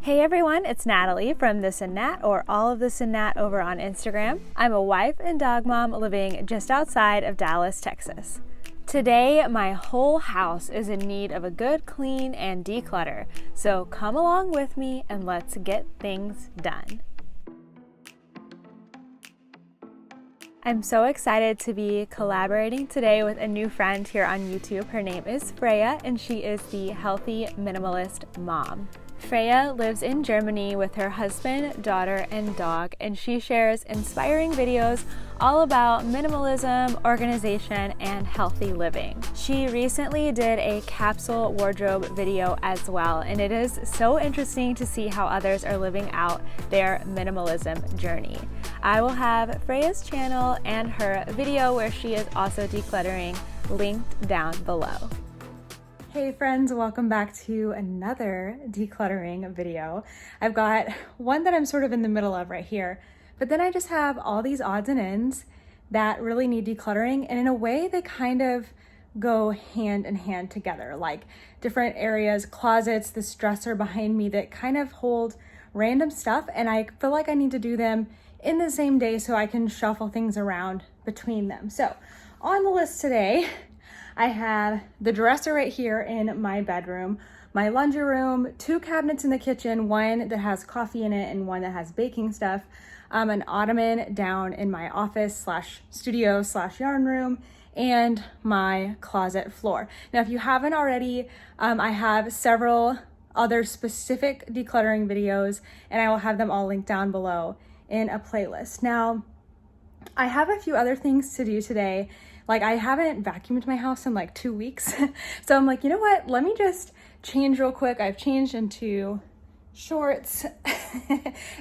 Hey everyone, it's Natalie from This and Nat, or All of This and Nat over on Instagram. I'm a wife and dog mom living just outside of Dallas, Texas. Today, my whole house is in need of a good clean and declutter, so come along with me and let's get things done. I'm so excited to be collaborating today with a new friend here on YouTube. Her name is Freya, and she is the Healthy Minimalist Mom. Freya lives in Germany with her husband, daughter, and dog, and she shares inspiring videos all about minimalism, organization, and healthy living. She recently did a capsule wardrobe video as well, and it is so interesting to see how others are living out their minimalism journey. I will have Freya's channel and her video where she is also decluttering linked down below. Hey friends, welcome back to another decluttering video. I've got one that I'm sort of in the middle of right here, but then I just have all these odds and ends that really need decluttering, and in a way they kind of go hand in hand together, like different areas, closets, this dresser behind me that kind of hold random stuff, and I feel like I need to do them in the same day so I can shuffle things around between them. So on the list today, I have the dresser right here in my bedroom, my laundry room, two cabinets in the kitchen, one that has coffee in it and one that has baking stuff, an ottoman down in my office slash studio slash yarn room, and my closet floor. Now, if you haven't already, I have several other specific decluttering videos, and I will have them all linked down below in a playlist. Now, I have a few other things to do today. Like, I haven't vacuumed my house in like 2 weeks. So I'm like, you know what? Let me just change real quick. I've changed into shorts.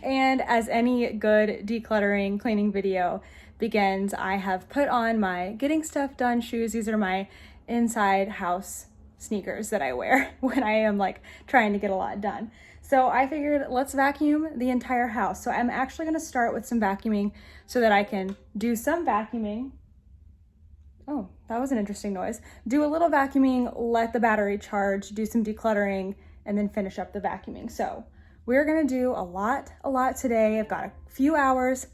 And as any good decluttering cleaning video begins, I have put on my getting stuff done shoes. These are my inside house sneakers that I wear when I am like trying to get a lot done. So I figured let's vacuum the entire house. So I'm actually going to start with some vacuuming so that I can do some vacuuming. Oh, that was an interesting noise. Do a little vacuuming, let the battery charge, do some decluttering, and then finish up the vacuuming. So we're gonna do a lot today. I've got a few hours.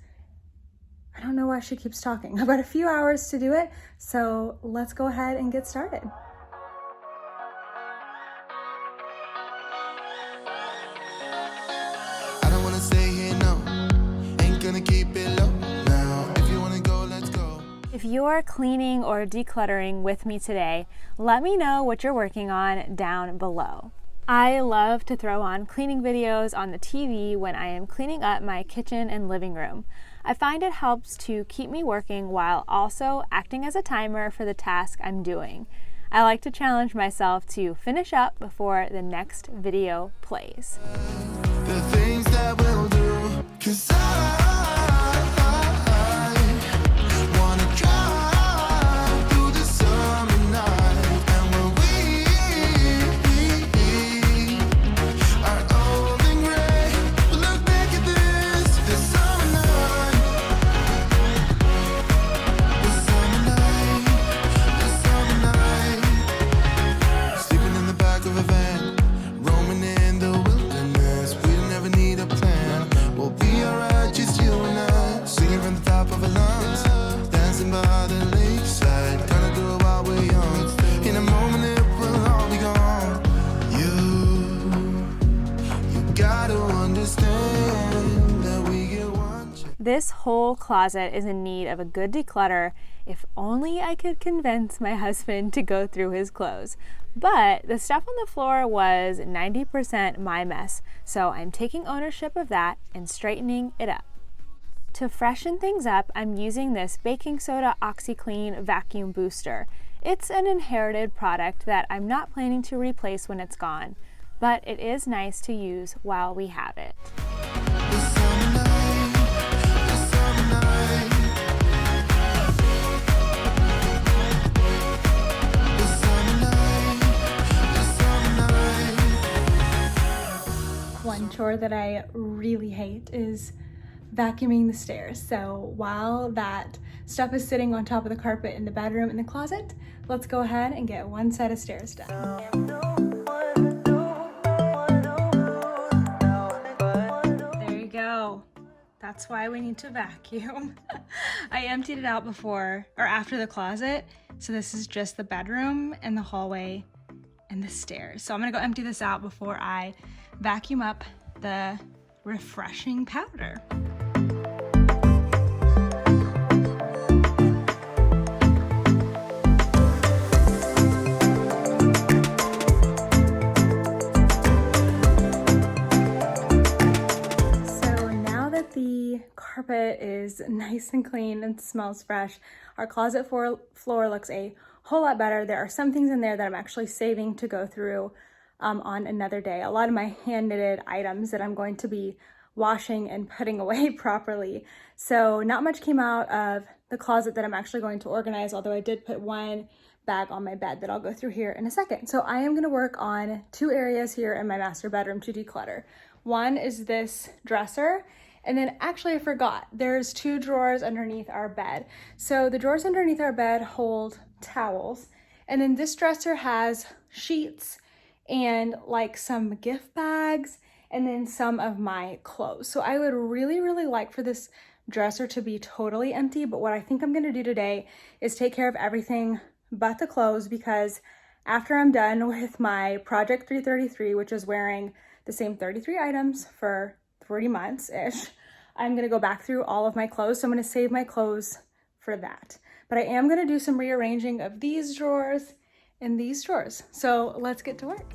I don't know why she keeps talking. I've got a few hours to do it. So let's go ahead and get started. I don't wanna stay here, no. Ain't gonna keep it low. If you're cleaning or decluttering with me today, let me know what you're working on down below. I love to throw on cleaning videos on the TV when I am cleaning up my kitchen and living room. I find it helps to keep me working while also acting as a timer for the task I'm doing. I like to challenge myself to finish up before the next video plays. The things that we'll do, 'cause I This whole closet is in need of a good declutter. If only I could convince my husband to go through his clothes. But the stuff on the floor was 90% my mess, so I'm taking ownership of that and straightening it up. To freshen things up, I'm using this baking soda OxiClean vacuum booster. It's an inherited product that I'm not planning to replace when it's gone, but it is nice to use while we have it. One chore that I really hate is vacuuming the stairs. So while that stuff is sitting on top of the carpet in the bedroom and the closet, let's go ahead and get one set of stairs done. that's why we need to vacuum. I emptied it out before or after the closet. So this is just the bedroom and the hallway and the stairs. So I'm gonna go empty this out before I vacuum up the refreshing powder. Carpet is nice and clean and smells fresh. Our closet floor looks a whole lot better. There are some things in there that I'm actually saving to go through on another day. A lot of my hand knitted items that I'm going to be washing and putting away properly. So not much came out of the closet that I'm actually going to organize, although I did put one bag on my bed that I'll go through here in a second. So I am gonna work on 2 areas here in my master bedroom to declutter. One is this dresser. And then actually I forgot, there's 2 drawers underneath our bed. So the drawers underneath our bed hold towels. And then this dresser has sheets and like some gift bags and then some of my clothes. So I would really, really like for this dresser to be totally empty. But what I think I'm gonna do today is take care of everything but the clothes, because after I'm done with my Project 333, which is wearing the same 33 items for 3 months-ish, I'm gonna go back through all of my clothes. So I'm gonna save my clothes for that. But I am gonna do some rearranging of these drawers and these drawers. So let's get to work.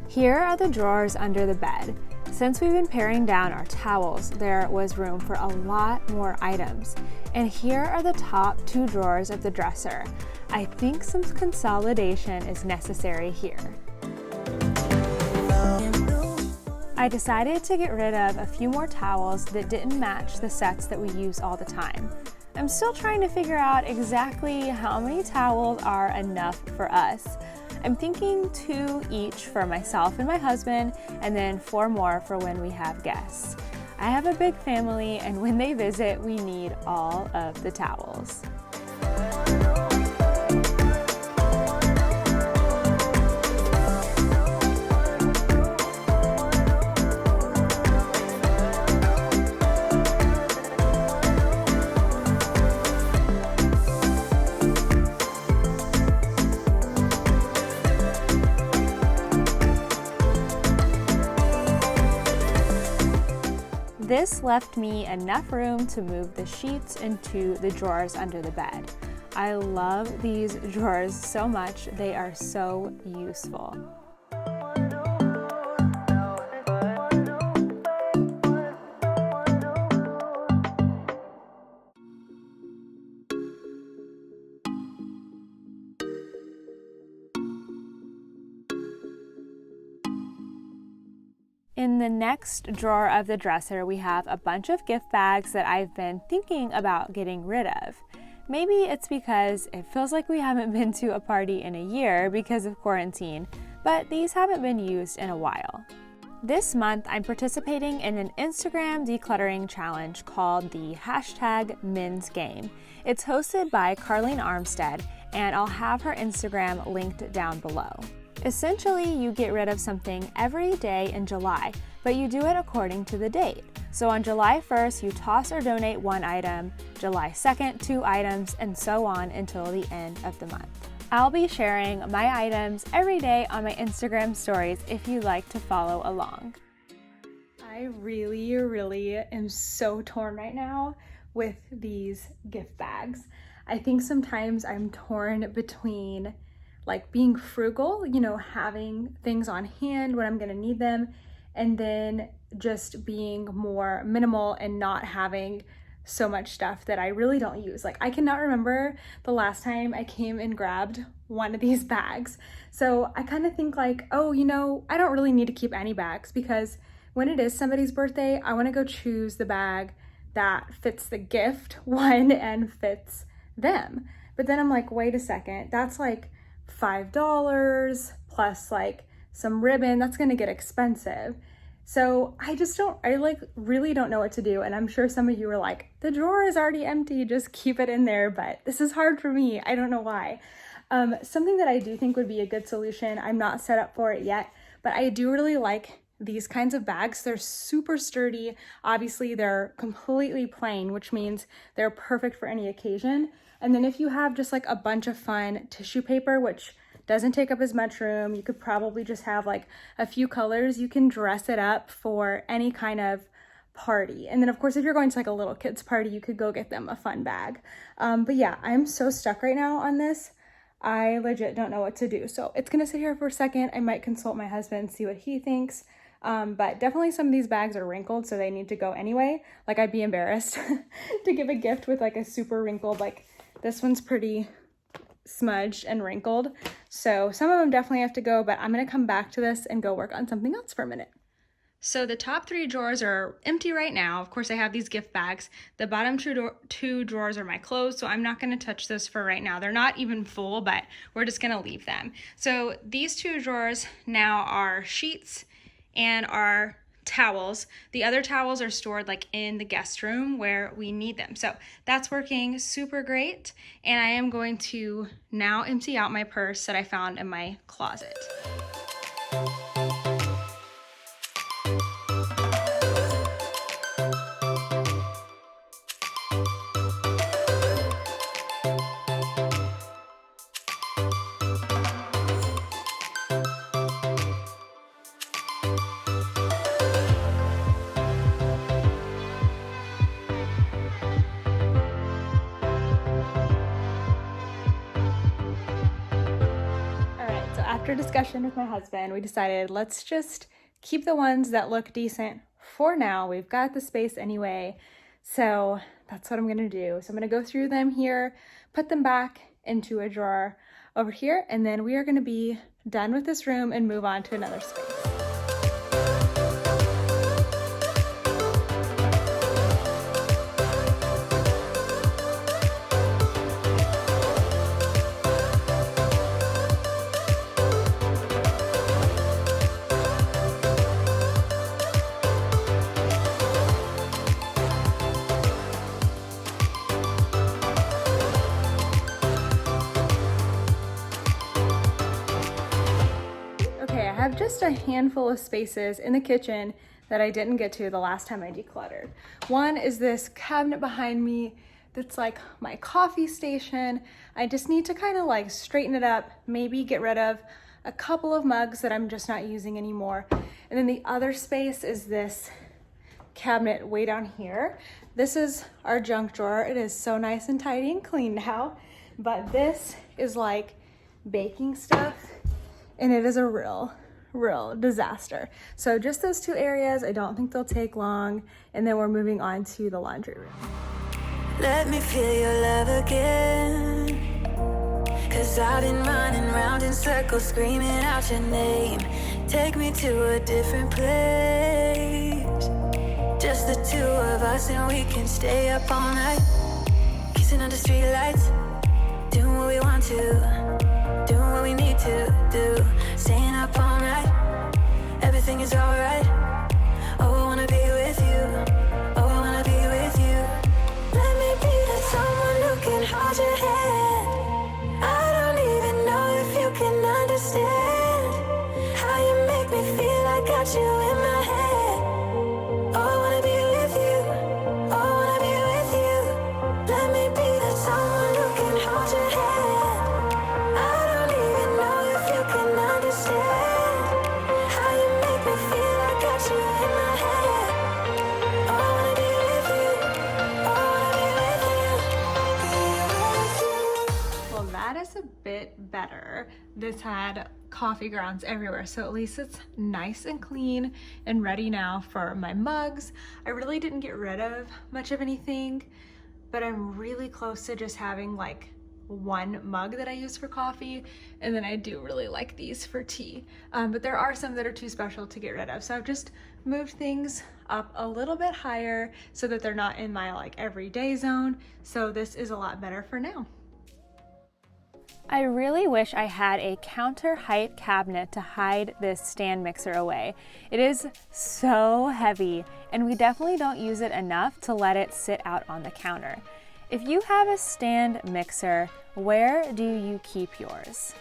Here are the drawers under the bed. Since we've been paring down our towels, there was room for a lot more items. And here are the top 2 drawers of the dresser. I think some consolidation is necessary here. I decided to get rid of a few more towels that didn't match the sets that we use all the time. I'm still trying to figure out exactly how many towels are enough for us. I'm thinking 2 each for myself and my husband, and then 4 more for when we have guests. I have a big family, and when they visit, we need all of the towels. This left me enough room to move the sheets into the drawers under the bed. I love these drawers so much. They are so useful. In the next drawer of the dresser, we have a bunch of gift bags that I've been thinking about getting rid of. Maybe it's because it feels like we haven't been to a party in a year because of quarantine, but these haven't been used in a while. This month, I'm participating in an Instagram decluttering challenge called the #MensGame. It's hosted by Carlene Armstead, and I'll have her Instagram linked down below. Essentially, you get rid of something every day in July, but you do it according to the date. So on July 1st, you toss or donate 1 item, July 2nd, 2 items, and so on until the end of the month. I'll be sharing my items every day on my Instagram stories if you'd like to follow along. I really am so torn right now with these gift bags. I think sometimes I'm torn between like being frugal, you know, having things on hand when I'm gonna need them, and then just being more minimal and not having so much stuff that I really don't use. Like I cannot remember the last time I came and grabbed one of these bags. So I kind of think like, oh, you know, I don't really need to keep any bags, because when it is somebody's birthday, I wanna go choose the bag that fits the gift one and fits them. But then I'm like, wait a second, that's like $5 plus like some ribbon. That's gonna get expensive. So I really don't know what to do. And I'm sure some of you are like, the drawer is already empty, just keep it in there. But this is hard for me. I don't know why. Something that I do think would be a good solution, I'm not set up for it yet, but I do really like these kinds of bags. They're super sturdy. Obviously, they're completely plain, which means they're perfect for any occasion. And then if you have just like a bunch of fun tissue paper, which doesn't take up as much room, you could probably just have like a few colors. You can dress it up for any kind of party. And then of course, if you're going to like a little kid's party, you could go get them a fun bag. But yeah, I'm so stuck right now on this. I legit don't know what to do. So it's gonna sit here for a second. I might consult my husband, see what he thinks. But definitely some of these bags are wrinkled, so they need to go anyway. Like I'd be embarrassed to give a gift with like a super wrinkled, like this one's pretty smudged and wrinkled. So some of them definitely have to go, but I'm gonna come back to this and go work on something else for a minute. So the top 3 drawers are empty right now. Of course, I have these gift bags. The bottom 2 drawers are my clothes, so I'm not gonna touch those for right now. They're not even full, but we're just gonna leave them. So these 2 drawers now are sheets and our towels. The other towels are stored like in the guest room where we need them. So that's working super great. And I am going to now empty out my purse that I found in my closet. After discussion with my husband, we decided let's just keep the ones that look decent for now. We've got the space anyway, so that's what I'm gonna do. So I'm gonna go through them here, put them back into a drawer over here, and then we are gonna be done with this room and move on to another space. I have just a handful of spaces in the kitchen that I didn't get to the last time I decluttered. One is this cabinet behind me that's like my coffee station. I just need to kind of like straighten it up, maybe get rid of a couple of mugs that I'm just not using anymore. And then the other space is this cabinet way down here. This is our junk drawer. It is so nice and tidy and clean now, but this is like baking stuff and it is a real disaster. So just those 2 areas, I don't think they'll take long, and then we're moving on to the laundry room. Let me feel your love again, 'cause I've been running round in circles screaming out your name. Take me to a different place, just the 2 of us, and we can stay up all night, kissing under streetlights, doing what we want to, doing what we need to do, staying up all night, everything is alright. Oh, I wanna be with you, oh, I wanna be with you. Let me be that someone who can hold your hand. I don't even know if you can understand how you make me feel. I got you in my head. Oh, I wanna be with you, oh, I wanna be with you. Let me be that someone who can hold your hand. I don't even know if you can understand how you make me feel. I got you in my head. Oh, I wanna be with you, oh, I wanna be with you. Well, that is a bit better. This had coffee grounds everywhere, so at least it's nice and clean and ready now for my mugs. I really didn't get rid of much of anything, but I'm really close to just having like 1 mug that I use for coffee, and then I do really like these for tea. But there are some that are too special to get rid of, so I've just moved things up a little bit higher so that they're not in my like everyday zone. So this is a lot better for now. I really wish I had a counter height cabinet to hide this stand mixer away. It is so heavy, and we definitely don't use it enough to let it sit out on the counter. If you have a stand mixer, where do you keep yours?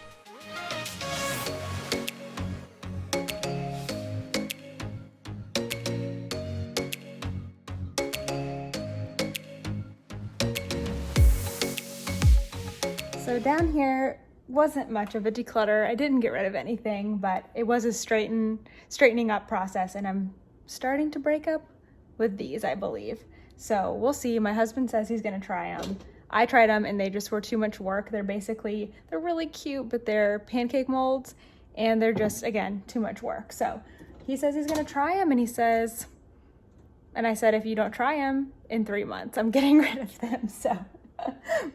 So down here wasn't much of a declutter. I didn't get rid of anything, but it was a straightening up process, and I'm starting to break up with these, I believe. So we'll see. My husband says he's gonna try them. I tried them and they just were too much work. They're really cute, but they're pancake molds and they're just, again, too much work. So he says he's gonna try them, and I said, if you don't try them in 3 months, I'm getting rid of them. So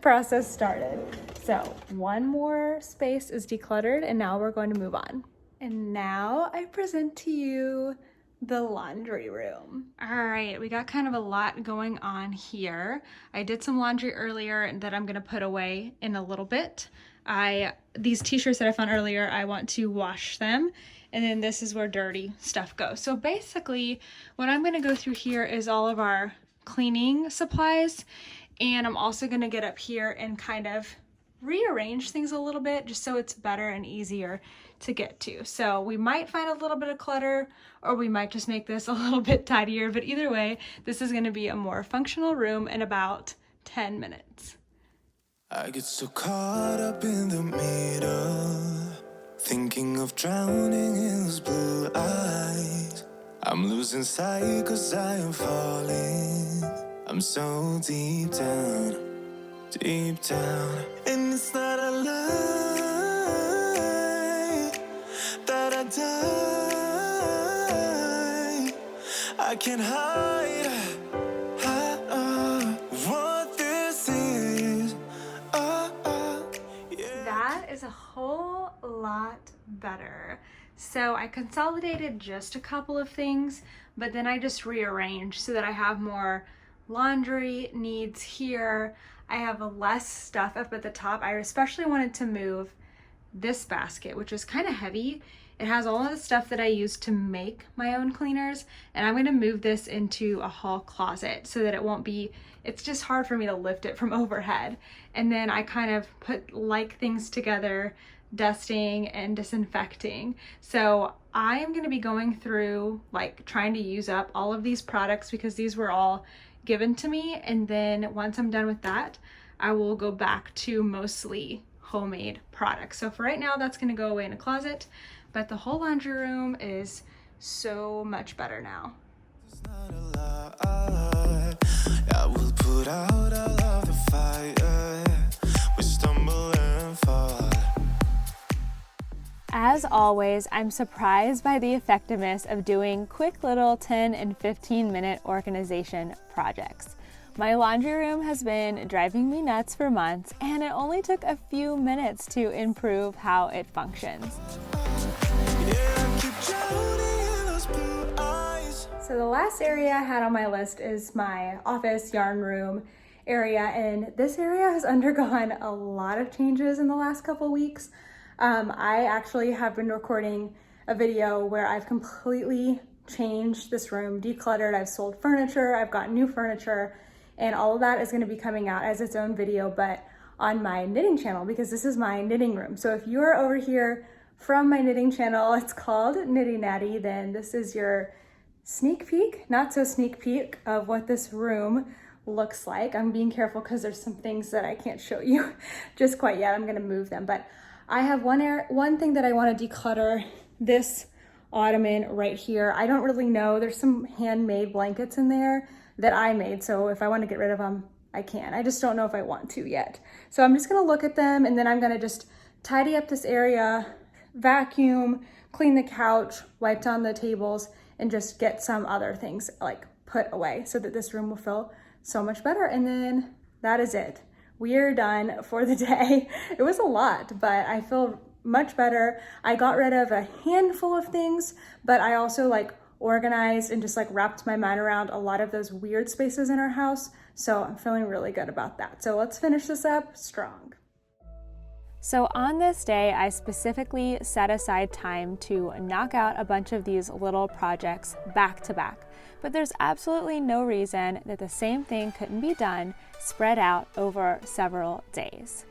process started. So one more space is decluttered, and now we're going to move on. And now I present to you the laundry room. All right, we got kind of a lot going on here. I did some laundry earlier that I'm gonna put away in a little bit. These t-shirts that I found earlier, I want to wash them, and then this is where dirty stuff goes. So basically, what I'm gonna go through here is all of our cleaning supplies, and I'm also gonna get up here and kind of rearrange things a little bit just so it's better and easier to get to. So we might find a little bit of clutter, or we might just make this a little bit tidier, but either way, this is gonna be a more functional room in about 10 minutes. I get so caught up in the middle, thinking of drowning in those blue eyes. I'm losing sight 'cause I am falling. I'm so deep down, and it's not a lie that I die. I can't hide what this is. Yeah. That is a whole lot better. So I consolidated just a couple of things, but then I just rearranged so that I have more laundry needs here. I have less stuff up at the top. I especially wanted to move this basket, which is kind of heavy. It has all of the stuff that I use to make my own cleaners, and I'm gonna move this into a hall closet so that it's just hard for me to lift it from overhead. And then I kind of put things together, dusting and disinfecting. So I am gonna be going through, trying to use up all of these products because these were all given to me, and then once I'm done with that, I will go back to mostly homemade products. So for right now, that's gonna go away in a closet, but the whole laundry room is so much better now. It's not a lie. I will put out all of the fire. We stumble and fall. As always, I'm surprised by the effectiveness of doing quick little 10 and 15-minute organization projects. My laundry room has been driving me nuts for months, and it only took a few minutes to improve how it functions. So the last area I had on my list is my office yarn room area, and this area has undergone a lot of changes in the last couple weeks. I actually have been recording a video where I've completely changed this room, decluttered, I've sold furniture, I've got new furniture, and all of that is going to be coming out as its own video, but on my knitting channel, because this is my knitting room. So if you are over here from my knitting channel, it's called Knitty Natty, then this is your sneak peek, not so sneak peek, of what this room looks like. I'm being careful because there's some things that I can't show you just quite yet. I'm going to move them, but I have one thing that I want to declutter, this ottoman right here. I don't really know. There's some handmade blankets in there that I made, so if I want to get rid of them, I can. I just don't know if I want to yet. So I'm just going to look at them, and then I'm going to just tidy up this area, vacuum, clean the couch, wipe down the tables, and just get some other things put away so that this room will feel so much better. And then that is it. We are done for the day. It was a lot, but I feel much better. I got rid of a handful of things, but I also organized and just wrapped my mind around a lot of those weird spaces in our house. So I'm feeling really good about that. So let's finish this up strong. So on this day, I specifically set aside time to knock out a bunch of these little projects back to back. But there's absolutely no reason that the same thing couldn't be done spread out over several days.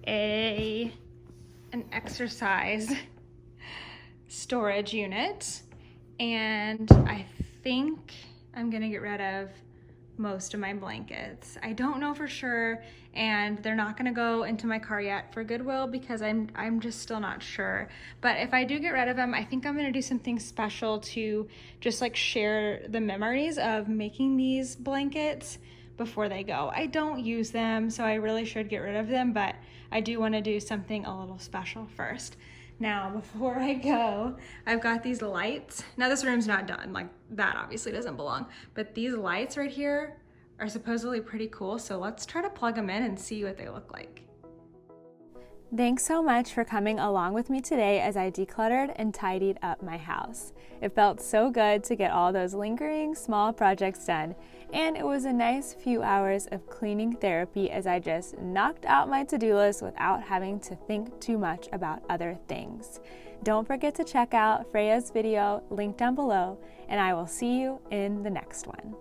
an exercise storage unit, and I think I'm gonna get rid of most of my blankets. I don't know for sure, and they're not gonna go into my car yet for Goodwill because I'm just still not sure. But if I do get rid of them, I think I'm gonna do something special to just like share the memories of making these blankets before they go. I don't use them, so I really should get rid of them, but I do wanna do something a little special first. Now, before I go, I've got these lights. Now this room's not done, like that obviously doesn't belong, but these lights right here are supposedly pretty cool, so let's try to plug them in and see what they look like. Thanks so much for coming along with me today as I decluttered and tidied up my house. It felt so good to get all those lingering small projects done, and it was a nice few hours of cleaning therapy as I just knocked out my to-do list without having to think too much about other things. Don't forget to check out Freya's video linked down below, and I will see you in the next one.